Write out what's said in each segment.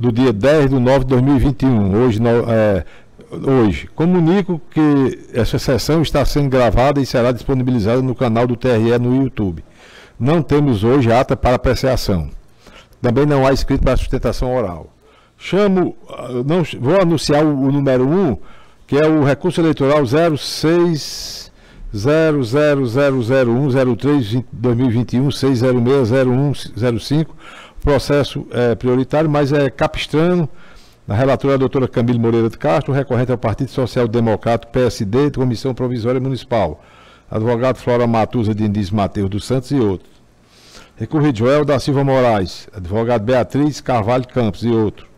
do dia 10/9/2021. Hoje, comunico que essa sessão está sendo gravada e será disponibilizada no canal do TRE no YouTube. Não temos hoje ata para apreciação. Também não há escrito para sustentação oral. Vou anunciar o número 1, que é o recurso eleitoral 0600000103-2021, 6060105, processo prioritário, mas é capistrano. A relatora é a doutora Camille Moreira de Castro, recorrente ao Partido Social Democrata, PSD, Comissão Provisória Municipal. Advogado Flora Matusa de Indiz Mateus dos Santos e outros. Recorrido Joel da Silva Moraes, advogado Beatriz Carvalho Campos e outros.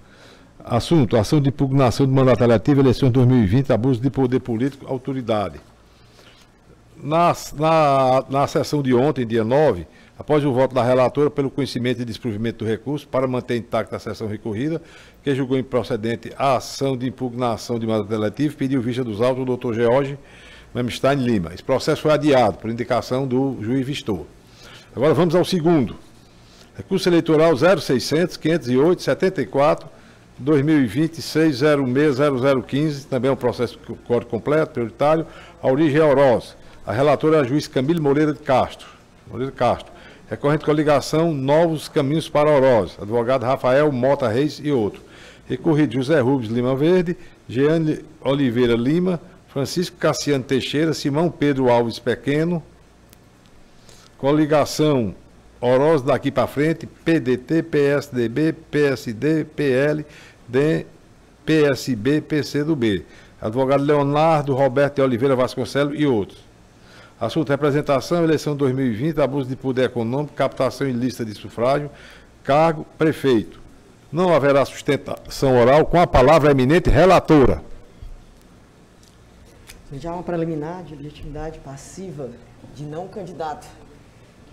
Assunto: ação de impugnação do mandato eletivo, eleições 2020, abuso de poder político, autoridade. Na sessão de ontem, dia 9, após o voto da relatora pelo conhecimento e desprovimento do recurso, para manter intacta a sessão recorrida, que julgou improcedente a ação de impugnação de mandato eletivo, pediu vista dos autos do doutor George Memstein Lima. Esse processo foi adiado por indicação do juiz Vistor. Agora vamos ao segundo. Recurso eleitoral 0600-508-74-2020-606-0015, também é um processo de código completo, prioritário, a origem é Oroz. A relatora é a juiz Camille Moreira de Castro. Recorrente coligação Novos Caminhos para Oroz. Advogado Rafael Mota Reis e outro. Recorrido José Rubens Lima Verde, Jeane Oliveira Lima, Francisco Cassiano Teixeira, Simão Pedro Alves Pequeno. Coligação Oroz daqui para frente, PDT, PSDB, PSD, PL, DEM, PSB, PCdoB. Advogado Leonardo Roberto de Oliveira Vasconcelos e outros. Assunto: representação, eleição 2020, abuso de poder econômico, captação ilícita de sufrágio, cargo, prefeito. Não haverá sustentação oral. Com a palavra, a eminente relatora. Já uma preliminar de legitimidade passiva de não candidato.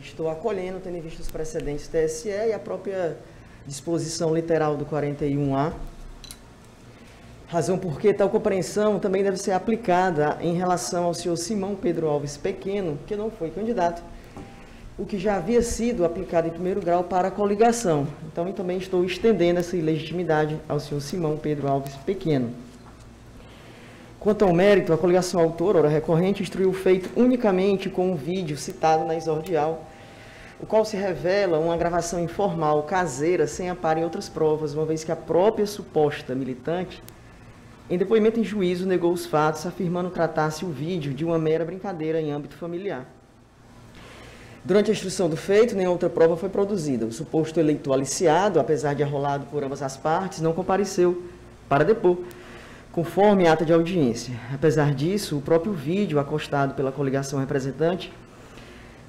Estou acolhendo, tendo em vista os precedentes TSE e a própria disposição literal do 41A. Razão porque tal compreensão também deve ser aplicada em relação ao senhor Simão Pedro Alves Pequeno, que não foi candidato, o que já havia sido aplicado em primeiro grau para a coligação. Então, eu também estou estendendo essa ilegitimidade ao senhor Simão Pedro Alves Pequeno. Quanto ao mérito, a coligação autora, ora recorrente, instruiu o feito unicamente com um vídeo citado na exordial, o qual se revela uma gravação informal, caseira, sem amparo em outras provas, uma vez que a própria suposta militante, em depoimento em juízo, negou os fatos, afirmando tratar-se o vídeo de uma mera brincadeira em âmbito familiar. Durante a instrução do feito, nenhuma outra prova foi produzida. O suposto eleitor aliciado, apesar de arrolado por ambas as partes, não compareceu para depor, conforme a ata de audiência. Apesar disso, o próprio vídeo acostado pela coligação representante,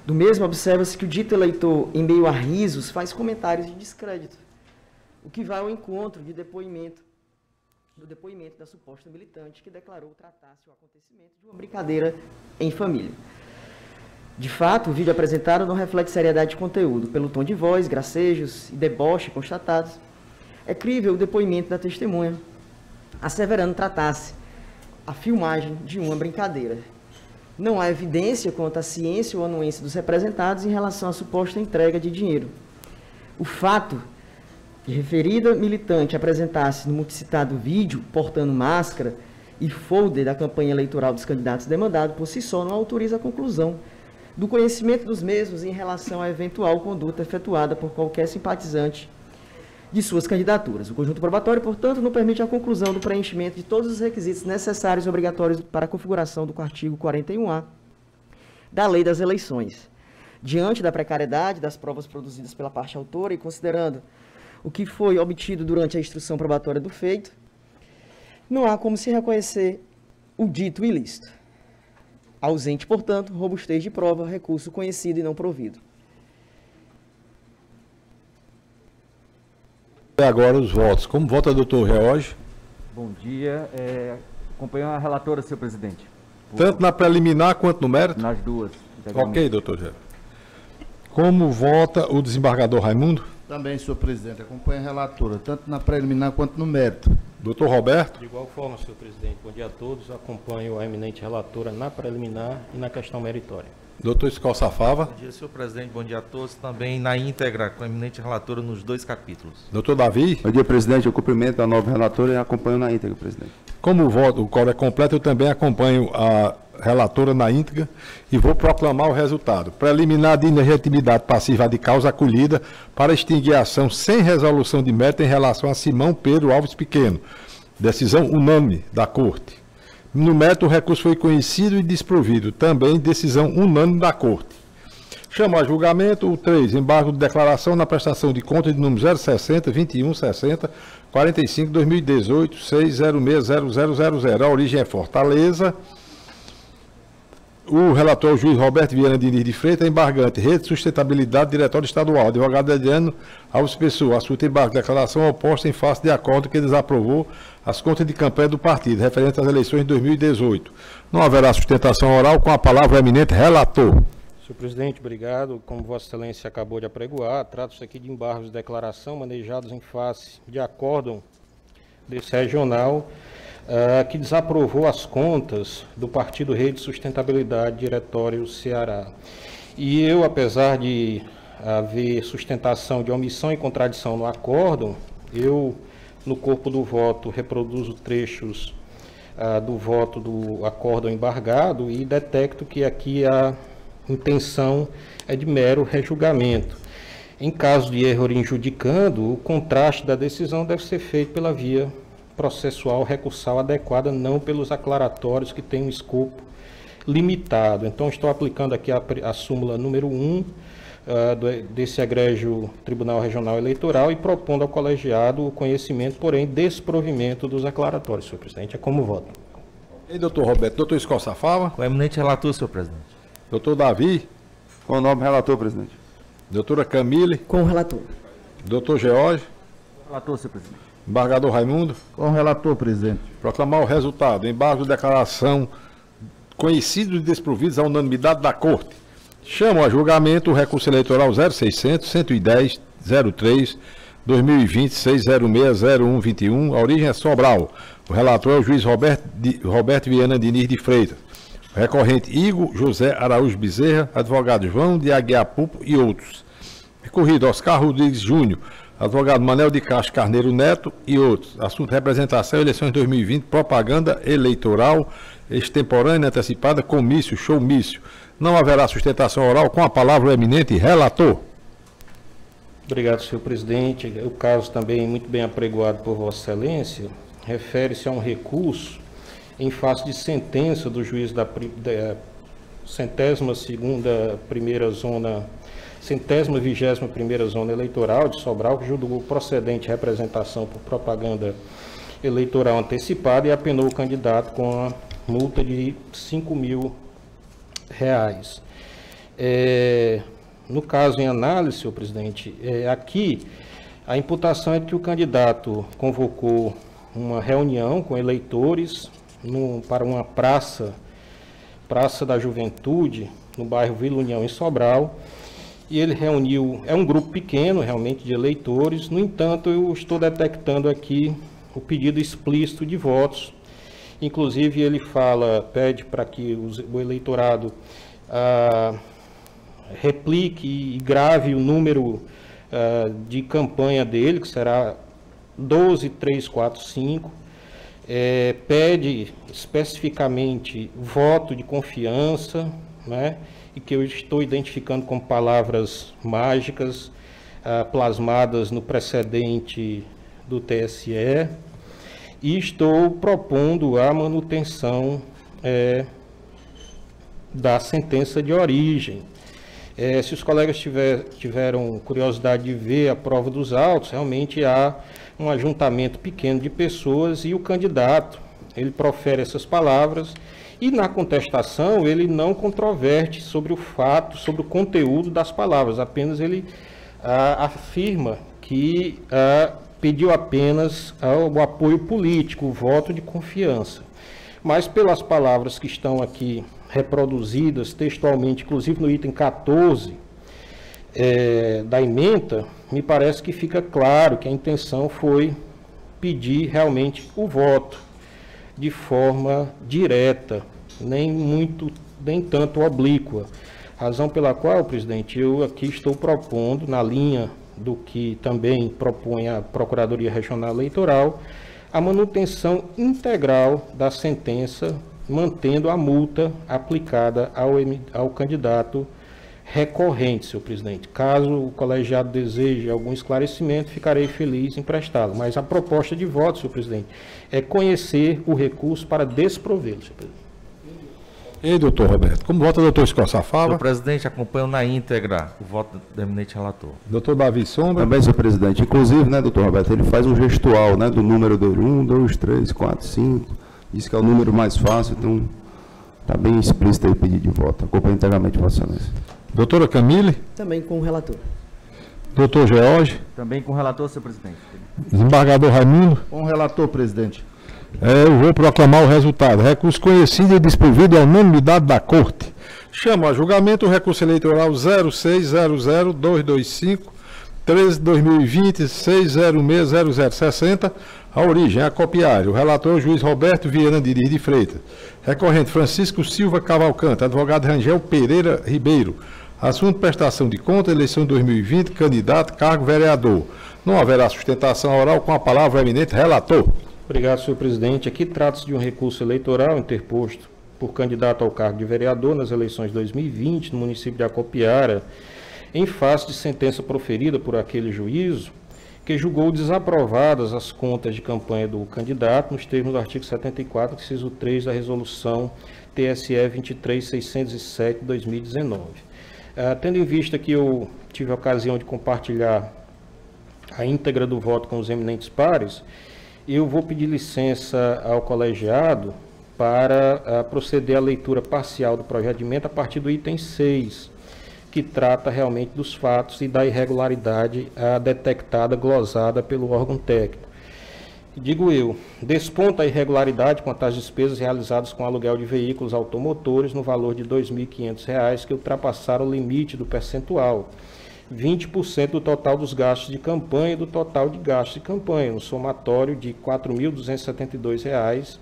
do mesmo observa-se que o dito eleitor, em meio a risos, faz comentários de descrédito, o que vai ao encontro do depoimento da suposta militante, que declarou tratar-se o acontecimento de uma brincadeira em família. De fato, o vídeo apresentado não reflete seriedade de conteúdo, pelo tom de voz, gracejos e deboche constatados. É crível o depoimento da testemunha, asseverando tratar-se a filmagem de uma brincadeira. Não há evidência quanto à ciência ou anuência dos representados em relação à suposta entrega de dinheiro. O fato de referida militante apresentar-se no multicitado vídeo, portando máscara e folder da campanha eleitoral dos candidatos demandados, por si só, não autoriza a conclusão do conhecimento dos mesmos em relação à eventual conduta efetuada por qualquer simpatizante de suas candidaturas. O conjunto probatório, portanto, não permite a conclusão do preenchimento de todos os requisitos necessários e obrigatórios para a configuração do artigo 41A da Lei das Eleições. Diante da precariedade das provas produzidas pela parte autora e considerando o que foi obtido durante a instrução probatória do feito, não há como se reconhecer o dito ilícito. Ausente, portanto, robustez de prova, recurso conhecido e não provido. Agora os votos. Como vota o doutor George? Bom dia. Acompanho a relatora, senhor presidente. Tanto na preliminar quanto no mérito? Nas duas. Ok, doutor George. Como vota o desembargador Raimundo? Também, senhor presidente, acompanho a relatora, tanto na preliminar quanto no mérito. Doutor Roberto? De igual forma, senhor presidente. Bom dia a todos. Acompanho a eminente relatora na preliminar e na questão meritória. Doutor Escoça Fava. Bom dia, senhor presidente. Bom dia a todos. Também na íntegra, com a eminente relatora nos 2 capítulos. Doutor Davi. Bom dia, presidente. Eu cumprimento a nova relatora e acompanho na íntegra, presidente. Como o quórum é completo, eu também acompanho a relatora na íntegra e vou proclamar o resultado. Preliminar de ilegitimidade passiva de causa acolhida para extinguir a ação sem resolução de mérito em relação a Simão Pedro Alves Pequeno. Decisão unânime da Corte. No mérito, o recurso foi conhecido e desprovido. Também decisão unânime da Corte. Chamo a julgamento o 3, embargo de declaração na prestação de contas de número 060, 21, 60, 45, 2018, 6060000. A origem é Fortaleza. O relator, o juiz Roberto Viana Diniz de Freitas, embargante, Rede de Sustentabilidade, Diretório Estadual, advogado Adriano Alves Pessoa, assunto embargo, declaração oposta em face de acordo que desaprovou as contas de campanha do partido, referente às eleições de 2018. Não haverá sustentação oral, com a palavra o eminente relator. Senhor presidente, obrigado. Como Vossa Excelência acabou de apregoar, trata-se aqui de embargos de declaração manejados em face de acórdão desse regional, que desaprovou as contas do Partido Rede de Sustentabilidade, Diretório Ceará. E eu, apesar de haver sustentação de omissão e contradição no acórdão, eu, no corpo do voto, reproduzo trechos do voto do acórdão embargado e detecto que aqui a intenção é de mero rejulgamento. Em caso de erro injudicando, o contraste da decisão deve ser feito pela via processual recursal adequada, não pelos aclaratórios que têm um escopo limitado. Então, estou aplicando aqui a súmula número 1 desse egrégio Tribunal Regional Eleitoral e propondo ao colegiado o conhecimento, porém, desprovimento dos aclaratórios, senhor presidente. É como voto. E doutor Roberto, doutor Escoça Fava. Com a eminente relator, senhor presidente. Doutor Davi. Com o novo relator, presidente. Doutora Camille. Com o relator. Doutor George. Relator, senhor presidente. Embargador Raimundo. Com o relator, presidente. Proclamar o resultado. Embargo de declaração conhecidos e desprovidos à unanimidade da Corte. Chamo a julgamento o recurso eleitoral 0600 110 03 2020 606 0121. A origem é Sobral. O relator é o juiz Roberto Viana Diniz de Freitas. O recorrente Igor José Araújo Bezerra, advogado João de Aguiar Pupo e outros. Recorrido Oscar Rodrigues Júnior, advogado Manel de Castro Carneiro Neto e outros. Assunto representação, eleições 2020, propaganda eleitoral, extemporânea, antecipada, comício, showmício. Não haverá sustentação oral, com a palavra o eminente relator. Obrigado, senhor presidente. O caso também muito bem apregoado por Vossa Excelência refere-se a um recurso em face de sentença do juiz da 121ª Zona Eleitoral de Sobral, que julgou procedente representação por propaganda eleitoral antecipada e apenou o candidato com a multa de R$ 5.000. No caso em análise, senhor presidente, aqui a imputação é que o candidato convocou uma reunião com eleitores para uma praça da Juventude, no bairro Vila União, em Sobral, e ele reuniu, é um grupo pequeno realmente de eleitores. No entanto, eu estou detectando aqui o pedido explícito de votos. Inclusive, ele pede para que o eleitorado replique e grave o número de campanha dele, que será 12345. Pede especificamente voto de confiança, né, e que eu estou identificando como palavras mágicas plasmadas no precedente do TSE, e estou propondo a manutenção da sentença de origem. Se os colegas tiveram curiosidade de ver a prova dos autos, realmente há um ajuntamento pequeno de pessoas e o candidato, ele profere essas palavras e na contestação ele não controverte sobre o fato, sobre o conteúdo das palavras, apenas ele afirma que pediu apenas o apoio político, o voto de confiança. Mas pelas palavras que estão aqui reproduzidas textualmente, inclusive no item 14 da ementa, me parece que fica claro que a intenção foi pedir realmente o voto de forma direta, nem tanto oblíqua. Razão pela qual, presidente, eu aqui estou propondo, na linha do que também propõe a Procuradoria Regional Eleitoral, a manutenção integral da sentença, mantendo a multa aplicada ao candidato recorrente, senhor presidente. Caso o colegiado deseje algum esclarecimento, ficarei feliz em prestá-lo. Mas a proposta de voto, senhor presidente, é conhecer o recurso para desprovê-lo, senhor presidente. E doutor Roberto, como vota o doutor Escoça Fava? Senhor presidente, acompanho na íntegra o voto do eminente relator. Doutor Davi Sombra? Também, senhor presidente. Inclusive, né, doutor Roberto, ele faz um gestual, né, do número dele, 1, 2, 3, 4, 5. Diz que é o número mais fácil, então está bem explícito aí o pedido de voto. Acompanho integralmente, Vossa Excelência. Doutora Camille? Também com o relator. Doutor George? Também com o relator, senhor presidente. Desembargador Raimundo? Com o relator, presidente. Eu vou proclamar o resultado. Recurso conhecido e desprovido à unanimidade da Corte. Chamo a julgamento o recurso eleitoral 0600-225-13-2020-606-0060. A origem, a copiária. O relator, o juiz Roberto Viana Diniz de Freitas. Recorrente, Francisco Silva Cavalcante. Advogado Rangel Pereira Ribeiro. Assunto, prestação de conta, eleição 2020, candidato, cargo, vereador. Não haverá sustentação oral, com a palavra o eminente relator. Obrigado, senhor presidente. Aqui trata-se de um recurso eleitoral interposto por candidato ao cargo de vereador nas eleições de 2020 no município de Acopiara, em face de sentença proferida por aquele juízo que julgou desaprovadas as contas de campanha do candidato nos termos do artigo 74, inciso 3 da resolução TSE 23607 de 2019. Tendo em vista que eu tive a ocasião de compartilhar a íntegra do voto com os eminentes pares, eu vou pedir licença ao colegiado para proceder à leitura parcial do projeto de emenda a partir do item 6, que trata realmente dos fatos e da irregularidade detectada, glosada pelo órgão técnico. Digo eu, desponta a irregularidade quanto às despesas realizadas com aluguel de veículos automotores no valor de R$ 2.500, que ultrapassaram o limite do percentual, 20% do total dos gastos de campanha e do total de gastos de campanha, no somatório de R$ 4.272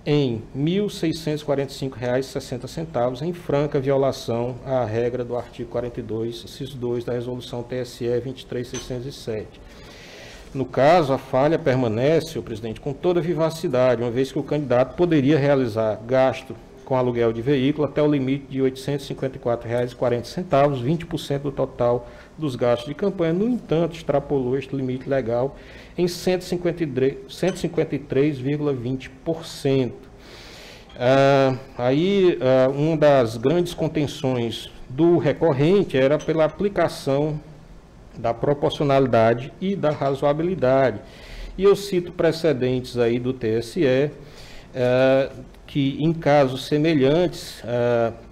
em R$ 1.645,60, em franca violação à regra do artigo 42, inciso 2 da resolução TSE 23607. No caso, a falha permanece, senhor presidente, com toda vivacidade, uma vez que o candidato poderia realizar gasto com aluguel de veículo até o limite de R$ 854,40, 20% do total dos gastos de campanha. No entanto, extrapolou este limite legal em 153,20%. Uma das grandes contenções do recorrente era pela aplicação da proporcionalidade e da razoabilidade. E eu cito precedentes aí do TSE, que em casos semelhantes,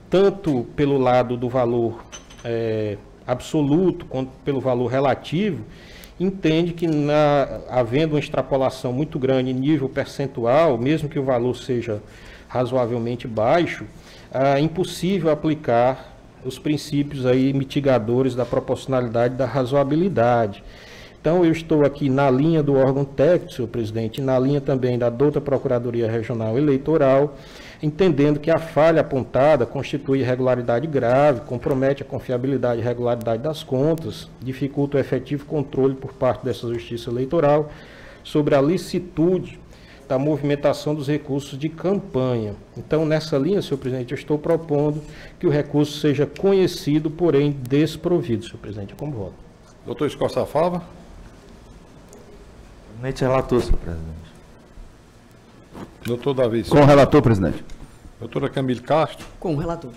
tanto pelo lado do valor absoluto quanto pelo valor relativo, entende que havendo uma extrapolação muito grande em nível percentual, mesmo que o valor seja razoavelmente baixo, é impossível aplicar os princípios aí mitigadores da proporcionalidade e da razoabilidade. Então, eu estou aqui na linha do órgão técnico, senhor presidente, e na linha também da douta Procuradoria Regional Eleitoral, entendendo que a falha apontada constitui irregularidade grave, compromete a confiabilidade e regularidade das contas, dificulta o efetivo controle por parte dessa Justiça Eleitoral sobre a licitude da movimentação dos recursos de campanha. Então, nessa linha, senhor presidente, eu estou propondo que o recurso seja conhecido, porém desprovido, senhor presidente. Como voto? Doutor Escoça Fava? Eminente relator, senhor presidente. Doutor Davi Com o relator, presidente. Doutora Camille Castro? Com o relator.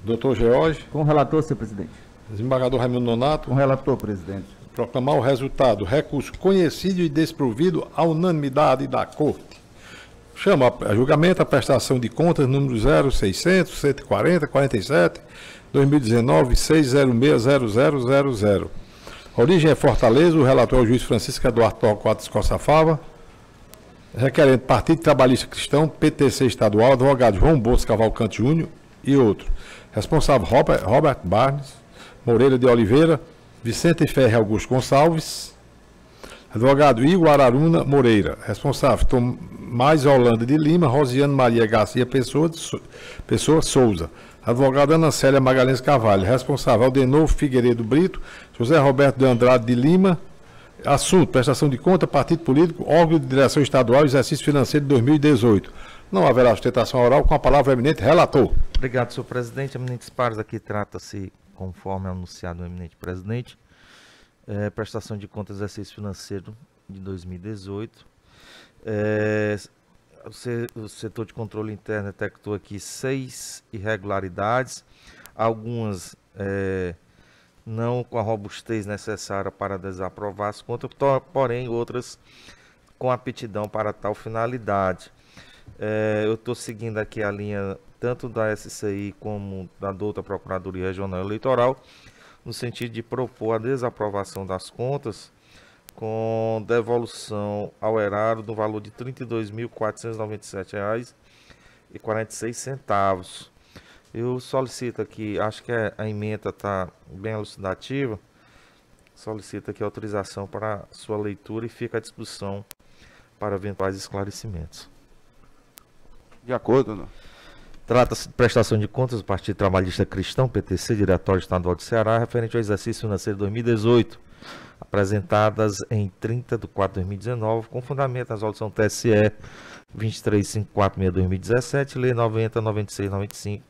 Doutor George? Com o relator, senhor presidente. Desembargador Raimundo Nonato? Com o relator, presidente. Proclamar o resultado. Recurso conhecido e desprovido à unanimidade da Corte. Chama a julgamento a prestação de contas número 0600 140 47 2019 6060000. A origem é Fortaleza. O relator é o juiz Francisco Eduardo Torquato Escoça Fava. Requerente Partido Trabalhista Cristão, PTC Estadual, advogado João Bosco Cavalcante Júnior e outro. Responsável Robert Barnes, Moreira de Oliveira, Vicente Ferre Augusto Gonçalves, advogado Igor Araruna Moreira, responsável Tomás Holanda de Lima, Rosiane Maria Garcia Pessoa Souza, Advogada Ana Célia Magalhães Carvalho. Responsável Aldenor Figueiredo Brito, José Roberto de Andrade de Lima. Assunto: prestação de conta, partido político, órgão de direção estadual, exercício financeiro de 2018. Não haverá sustentação oral. Com a palavra, o eminente relator. Obrigado, senhor presidente. Eminentes pares, aqui trata-se, conforme anunciado no eminente presidente, prestação de contas exercício financeiro de 2018. O setor de controle interno detectou aqui 6 irregularidades, algumas não com a robustez necessária para desaprovar as contas, porém outras com aptidão para tal finalidade. Eu estou seguindo aqui a linha tanto da SCI como da outra Procuradoria Regional Eleitoral, no sentido de propor a desaprovação das contas com devolução ao erário do valor de R$ 32.497,46. Eu solicito aqui, acho que a ementa está bem elucidativa, solicito aqui a autorização para sua leitura e fica à disposição para eventuais esclarecimentos. De acordo, não? Trata-se de prestação de contas do Partido Trabalhista Cristão, PTC, Diretório Estadual do Ceará, referente ao exercício financeiro de 2018, apresentadas em 30 de 4 de 2019, com fundamento na resolução TSE 23.546/2017, Lei 90.96/95,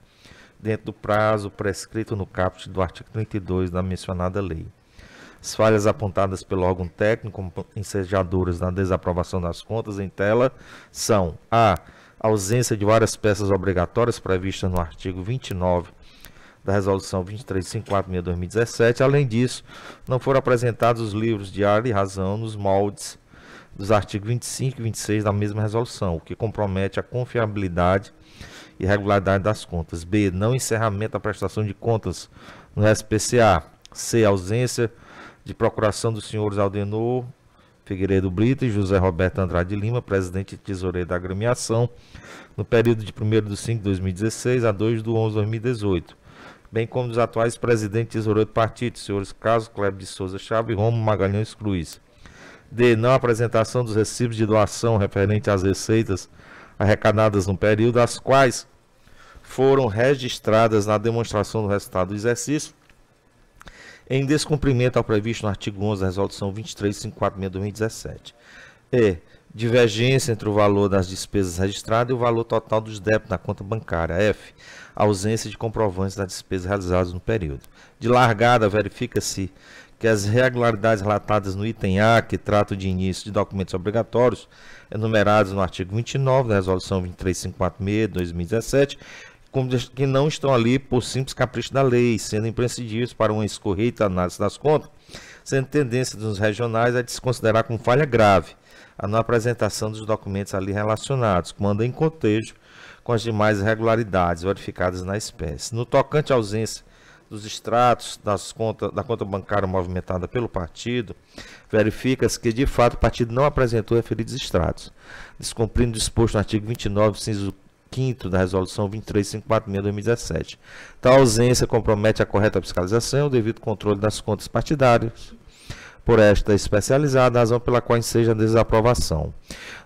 dentro do prazo prescrito no caput do artigo 32 da mencionada lei. As falhas apontadas pelo órgão técnico como ensejadoras na desaprovação das contas em tela são: a ausência de várias peças obrigatórias previstas no artigo 29 da resolução 23.546/2017. Além disso, não foram apresentados os livros de área e razão nos moldes dos artigos 25 e 26 da mesma resolução, o que compromete a confiabilidade e regularidade das contas. B. Não encerramento da prestação de contas no SPCA. C. Ausência de procuração dos senhores Aldenor Figueiredo Brito e José Roberto Andrade de Lima, presidente e tesoureiro da agremiação, no período de 1º/5/2016 a 2/11/2018, bem como dos atuais presidentes e tesoureiros do partido, senhores Carlos Kleber de Souza Chaves e Romulo Magalhães Cruz. D. Não apresentação dos recibos de doação referente às receitas arrecadadas no período, as quais foram registradas na demonstração do resultado do exercício, em descumprimento ao previsto no artigo 11 da resolução 23.546/2017. E. Divergência entre o valor das despesas registradas e o valor total dos débitos na conta bancária. F. Ausência de comprovantes das despesas realizadas no período. De largada, verifica-se que as irregularidades relatadas no item A, que trata de início de documentos obrigatórios, enumerados no artigo 29 da resolução 23.546/2017, que não estão ali por simples capricho da lei, sendo imprescindíveis para uma correta análise das contas, sendo tendência dos regionais a desconsiderar como falha grave a não apresentação dos documentos ali relacionados, quando em cotejo com as demais irregularidades verificadas na espécie. No tocante à ausência dos extratos da conta bancária movimentada pelo partido, verifica-se que, de fato, o partido não apresentou referidos extratos, descumprindo o disposto no artigo 29, inciso 5º da resolução 23.546/2017. Tal ausência compromete a correta fiscalização e o devido controle das contas partidárias por esta especializada, razão pela qual enseja a desaprovação.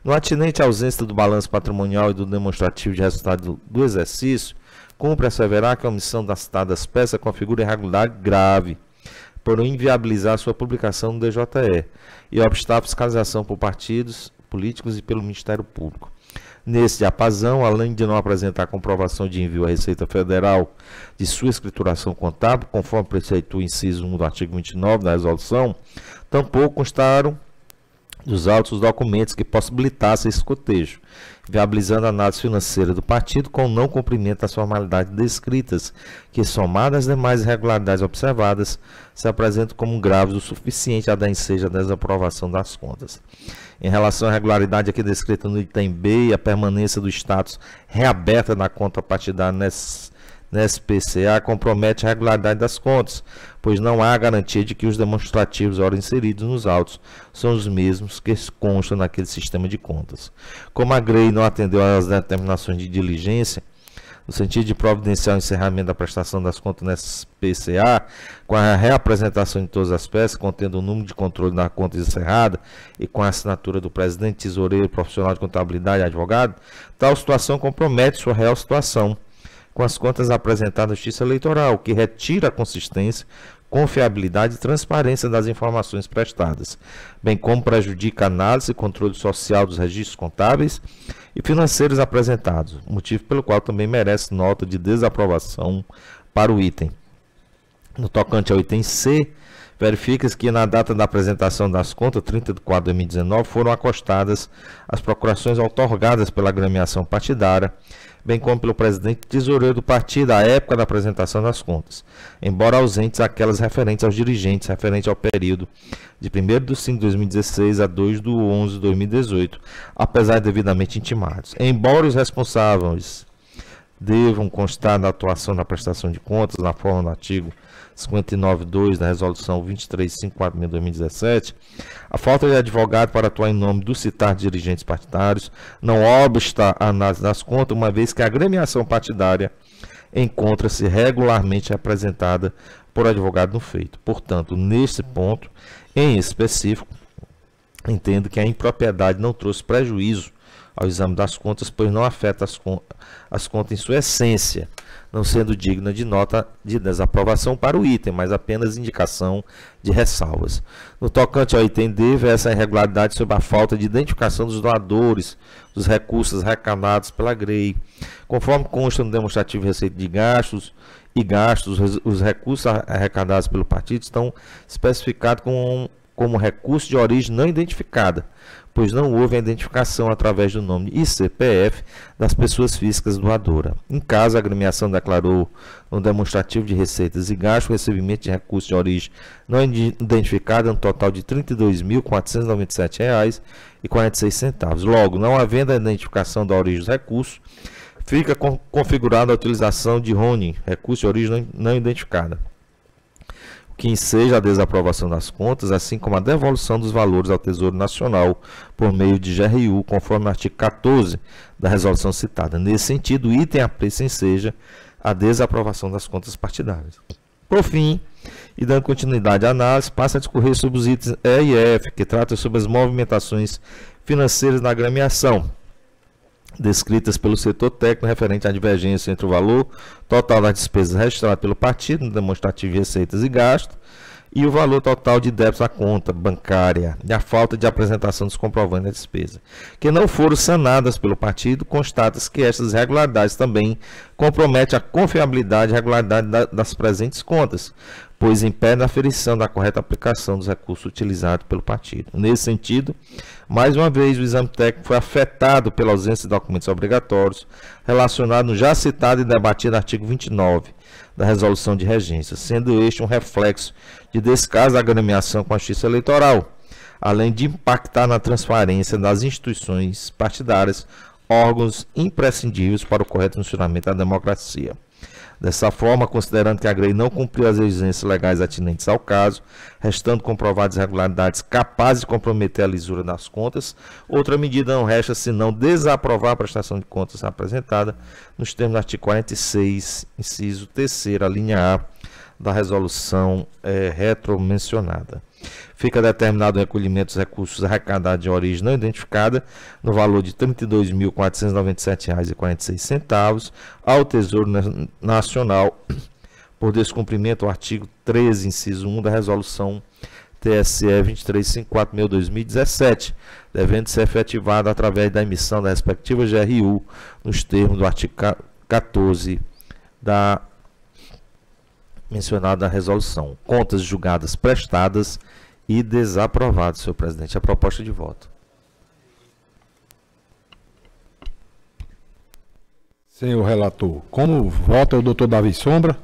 No atinente à ausência do balanço patrimonial e do demonstrativo de resultado do exercício, cumpre asseverar que a omissão das citadas peças configura irregularidade grave, por inviabilizar sua publicação no DJE e obstar a fiscalização por partidos políticos e pelo Ministério Público. Nesse diapasão, além de não apresentar comprovação de envio à Receita Federal de sua escrituração contábil, conforme preceitua o inciso 1 do artigo 29 da resolução, tampouco constaram dos autos os documentos que possibilitassem esse cotejo, viabilizando a análise financeira do partido com o não cumprimento das formalidades descritas, que, somadas às demais irregularidades observadas, se apresentam como graves o suficiente a dar ensejo à desaprovação das contas. Em relação à irregularidade aqui descrita no item B, a permanência do status reaberta na conta partidária na SPCA compromete a regularidade das contas, pois não há garantia de que os demonstrativos ora inseridos nos autos são os mesmos que constam naquele sistema de contas. Como a GREI não atendeu às determinações de diligência, no sentido de providenciar o encerramento da prestação das contas na SPCA, com a reapresentação de todas as peças, contendo o número de controle da conta encerrada e com a assinatura do presidente, tesoureiro, profissional de contabilidade e advogado, tal situação compromete sua real situação, com as contas apresentadas à Justiça Eleitoral, que retira a consistência, confiabilidade e transparência das informações prestadas, bem como prejudica a análise e controle social dos registros contábeis e financeiros apresentados, motivo pelo qual também merece nota de desaprovação para o item. No tocante ao item C, verifica-se que na data da apresentação das contas, 30 de 4 de 2019, foram acostadas as procurações outorgadas pela agremiação partidária, bem como pelo presidente tesoureiro do partido à época da apresentação das contas, embora ausentes aquelas referentes aos dirigentes, referente ao período de 1º de 5 de 2016 a 2 de 11 de 2018, apesar de devidamente intimados. Embora os responsáveis devam constar da atuação da prestação de contas na forma do artigo 59.2 da Resolução 2354/2017, a falta de advogado para atuar em nome dos citados dirigentes partidários não obsta a análise das contas, uma vez que a agremiação partidária encontra-se regularmente representada por advogado no feito. Portanto, nesse ponto, em específico, entendo que a impropriedade não trouxe prejuízo ao exame das contas, pois não afeta as contas em sua essência, não sendo digna de nota de desaprovação para o item, mas apenas indicação de ressalvas. No tocante ao item D, versa a irregularidade sobre a falta de identificação dos doadores dos recursos arrecadados pela GREI. Conforme consta no demonstrativo de receita de gastos e gastos, os recursos arrecadados pelo partido estão especificados como recurso de origem não identificada, pois não houve a identificação através do nome e CPF das pessoas físicas doadoras. Em caso, a agremiação declarou no demonstrativo de receitas e gastos o recebimento de recursos de origem não identificada no total de R$ 32.497,46. Logo, não havendo a identificação da origem dos recursos, fica configurada a utilização de RONI, recurso de origem não identificada, que enseja a desaprovação das contas, assim como a devolução dos valores ao Tesouro Nacional por meio de GRU, conforme o artigo 14 da resolução citada. Nesse sentido, o item A enseja a desaprovação das contas partidárias. Por fim, e dando continuidade à análise, passa a discorrer sobre os itens E e F, que tratam sobre as movimentações financeiras da agremiação, descritas pelo setor técnico referente à divergência entre o valor total das despesas registradas pelo partido no demonstrativo de receitas e gastos e o valor total de débitos à conta bancária e a falta de apresentação dos comprovantes da despesa, que não foram sanadas pelo partido. Constata-se que estas irregularidades também comprometem a confiabilidade e regularidade das presentes contas, pois impedem a aferição da correta aplicação dos recursos utilizados pelo partido. Nesse sentido, mais uma vez, o exame técnico foi afetado pela ausência de documentos obrigatórios relacionados no já citado e debatido artigo 29 da Resolução de Regência, sendo este um reflexo de descaso da agremiação com a Justiça Eleitoral, além de impactar na transparência das instituições partidárias, órgãos imprescindíveis para o correto funcionamento da democracia. Dessa forma, considerando que a GREI não cumpriu as exigências legais atinentes ao caso, restando comprovadas irregularidades capazes de comprometer a lisura das contas, outra medida não resta senão desaprovar a prestação de contas apresentada nos termos do artigo 46, inciso 3º, a linha A da resolução retromencionada. Fica determinado o recolhimento dos recursos arrecadados de origem não identificada no valor de R$ 32.497,46 ao Tesouro Nacional por descumprimento ao artigo 13, inciso 1 da Resolução TSE 2354/2017, devendo ser efetivado através da emissão da respectiva GRU nos termos do artigo 14 da mencionada resolução. Contas julgadas prestadas e desaprovadas, senhor presidente. A proposta de voto. Senhor relator, como vota o doutor Davi Sombra?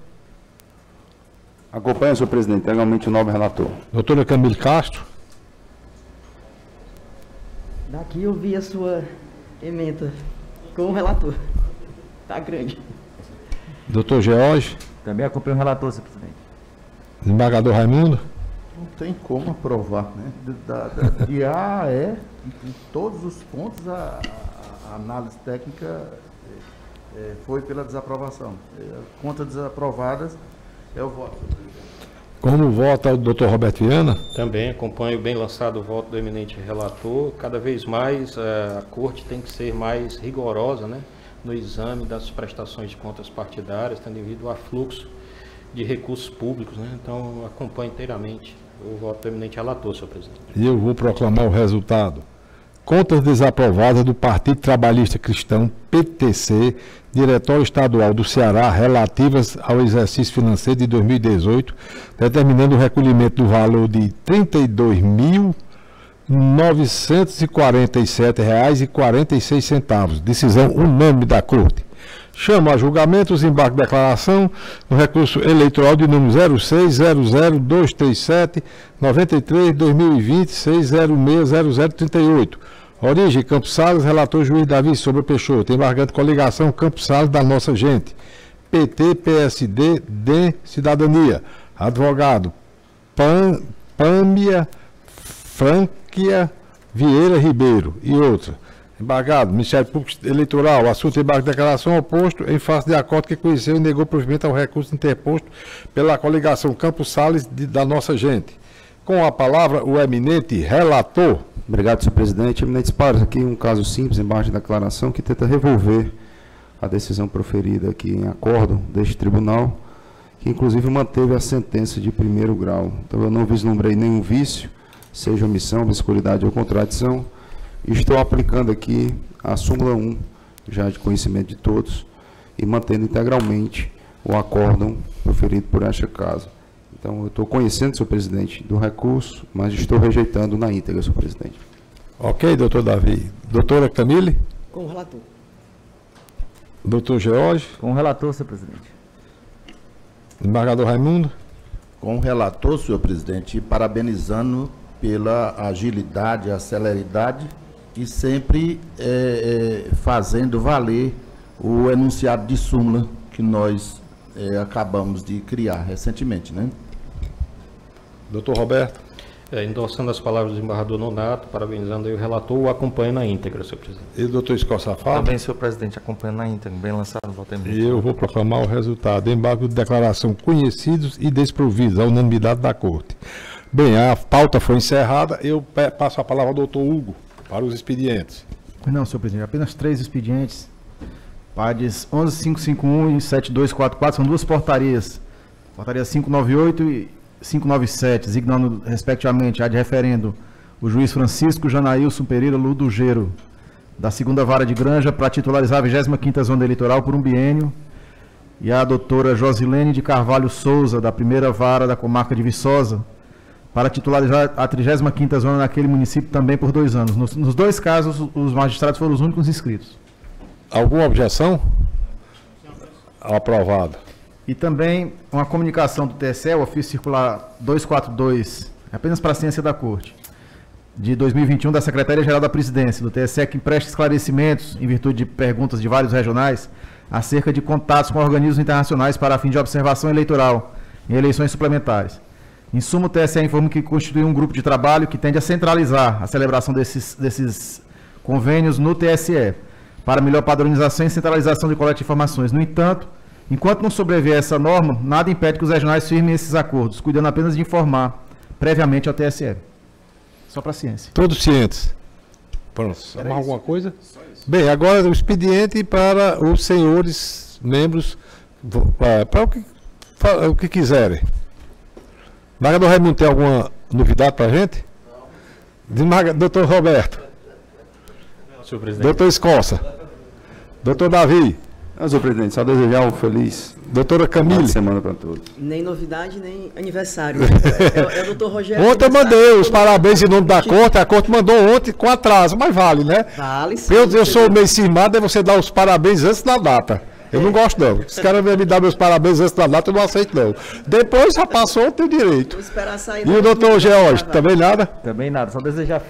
Acompanha, senhor presidente, legalmente o novo relator. Doutora Camille Castro? Daqui eu vi a sua ementa com o relator. Tá grande. Doutor George? Também acompanho o relator, senhor presidente. Desembargador Raimundo? Não tem como aprovar, né? De A a E, em todos os pontos, a análise técnica foi pela desaprovação. Contas desaprovadas é o voto. Como vota o doutor Roberto Viana? Também acompanho bem lançado o voto do eminente relator. Cada vez mais a corte tem que ser mais rigorosa, né, no exame das prestações de contas partidárias, devido a fluxo de recursos públicos, né? Então, acompanho inteiramente o voto do eminente relator, senhor presidente. E eu vou proclamar o resultado. Contas desaprovadas do Partido Trabalhista Cristão, PTC, Diretório Estadual do Ceará, relativas ao exercício financeiro de 2018, determinando o recolhimento do valor de R$ 32.947,46. Decisão unânime da Corte. Chama a julgamento os embargos de declaração no recurso eleitoral de número 0600-237-93-2020-6060038. Origem, Campos Sales, relator juiz Davi Sobra Peixoto, embargante coligação Campos Sales da Nossa Gente, PT, PSD, DEM, Cidadania, advogado Pâmia Franquia Vieira Ribeiro e outra. Embargado, Ministério Público Eleitoral, assunto embargo de declaração oposto em face de acordo que conheceu e negou provimento ao recurso interposto pela coligação Campos Sales da Nossa Gente. Com a palavra, o eminente relator. Obrigado, senhor presidente. Eminentes pares, aqui um caso simples, embaixo de declaração, que tenta revolver a decisão proferida aqui em acordo deste tribunal, que inclusive manteve a sentença de primeiro grau. Então eu não vislumbrei nenhum vício, seja omissão, viscuridade ou contradição, e estou aplicando aqui a súmula 1, já de conhecimento de todos, e mantendo integralmente o acórdão proferido por esta casa. Então, eu estou conhecendo, senhor presidente, do recurso, mas estou rejeitando na íntegra, senhor presidente. Ok, doutor Davi. Doutora Camille? Com o relator. Doutor George? Com o relator, senhor presidente. Embargador Raimundo? Com o relator, senhor presidente, e parabenizando pela agilidade, a celeridade e sempre fazendo valer o enunciado de súmula que nós acabamos de criar recentemente, né? Doutor Roberto? Endossando as palavras do embargador Nonato, parabenizando aí o relator, o acompanho na íntegra, senhor presidente. E o doutor Escoçafá? Também, senhor presidente, acompanhando na íntegra, bem lançado, voto em E eu vou proclamar o resultado. Embargo de declaração conhecidos e desprovidos, a unanimidade da Corte. Bem, a pauta foi encerrada. Eu passo a palavra ao doutor Hugo para os expedientes. Não, senhor presidente, apenas 3 expedientes. PADs 11551 e 7244, são duas portarias. Portaria 598 e 597, designando, respectivamente, a de referendo o juiz Francisco Janailson Pereira Ludugeiro, da 2ª Vara de Granja, para titularizar a 25ª Zona Eleitoral por um biênio, e a doutora Josilene de Carvalho Souza, da 1ª Vara da Comarca de Viçosa, para titularizar a 35ª Zona naquele município também por 2 anos. Nos 2 casos, os magistrados foram os únicos inscritos. Alguma objeção? Aprovado. E também uma comunicação do TSE, o ofício circular 242, apenas para a ciência da Corte, de 2021, da Secretaria-Geral da Presidência do TSE, que presta esclarecimentos, em virtude de perguntas de vários regionais, acerca de contatos com organismos internacionais para fim de observação eleitoral em eleições suplementares. Em suma, o TSE informa que constitui um grupo de trabalho que tende a centralizar a celebração desses convênios no TSE, para melhor padronização e centralização de coleta de informações. No entanto, enquanto não sobreviver essa norma, nada impede que os regionais firmem esses acordos, cuidando apenas de informar previamente ao TSE. Só para a ciência. Todos cientes. Pronto. Mais alguma coisa? Bem, agora o expediente para os senhores membros, para o que quiserem. Embargador Raimundo, tem alguma novidade para a gente? Doutor Roberto. Senhor presidente. Doutor Escoça. Doutor Davi. Não, senhor presidente, só desejar um feliz Doutora Camille. final de semana para todos. Nem novidade, nem aniversário. É o doutor Rogério. Ontem eu mandei os parabéns em nome da Corte. A Corte mandou ontem com atraso, mas vale, né? Vale sim. Eu sou meio cismado, é você dar os parabéns antes da data. Eu não gosto, não. Se os caras me dar meus parabéns antes da data, eu não aceito, não. Depois já passou, eu tenho direito. Vou esperar sair. E o doutor George, também nada? Também nada, só desejar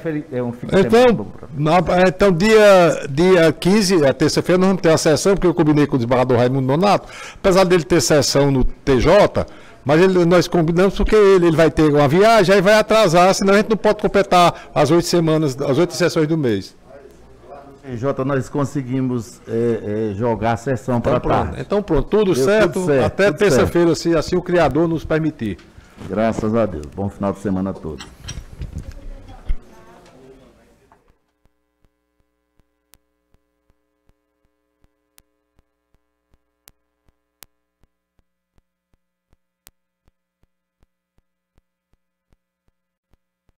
um fim de Então, semana. então dia 15, terça-feira, nós vamos ter a sessão, porque eu combinei com o desembargador Raimundo Nonato, apesar dele ter sessão no TJ, mas nós combinamos porque ele vai ter uma viagem, aí vai atrasar, senão a gente não pode completar as 8 semanas, as 8 sessões do mês. TJ, nós conseguimos jogar a sessão para tarde. Então pronto, tudo certo, até terça-feira, se assim o criador nos permitir. Graças a Deus. Bom final de semana a todos.